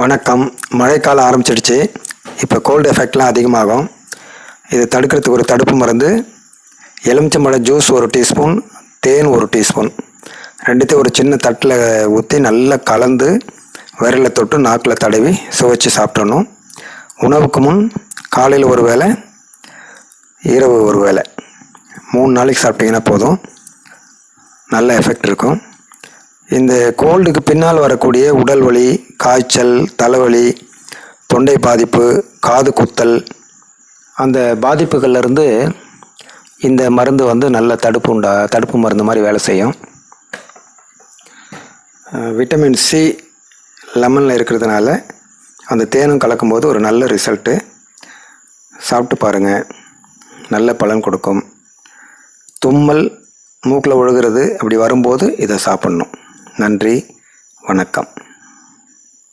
வணக்கம். மழைக்காலம் ஆரம்பிச்சிடுச்சு. இப்போ கோல்டு எஃபெக்ட்லாம் அதிகமாகும். இதை தடுக்கிறதுக்கு ஒரு தடுப்பு மருந்து எலுமிச்சம்பழ ஜூஸ் 1 டீஸ்பூன், தேன் 1 டீஸ்பூன், ரெண்டுத்தையும் ஒரு சின்ன தட்டில் ஊற்றி நல்லா கலந்து விரலில் தொட்டு நாக்கில் தடவி சுவைச்சு சாப்பிட்றணும். உணவுக்கு முன் காலையில் ஒரு வேளை, இரவு ஒரு வேளை, 3 நாளைக்கு சாப்பிட்டிங்கன்னா போதும். நல்ல எஃபெக்ட் இருக்கும். இந்த கோல்டுக்கு பின்னால் வரக்கூடிய உடல் வலி, காய்ச்சல், தலைவலி, தொண்டை பாதிப்பு, காது குத்தல், அந்த பாதிப்புகள்லேருந்து இந்த மருந்து நல்ல தடுப்பு மருந்து மாதிரி வேலை செய்யும். விட்டமின் சி லெமனில் இருக்கிறதுனால அந்த தேனும் கலக்கும்போது ஒரு நல்ல ரிசல்ட்டு. சாப்பிட்டு பாருங்கள், நல்ல பலன் கொடுக்கும். தும்மல், மூக்கில் ஒழுகிறது அப்படி வரும்போது இதை சாப்பிட்ணும். நன்றி, வணக்கம்.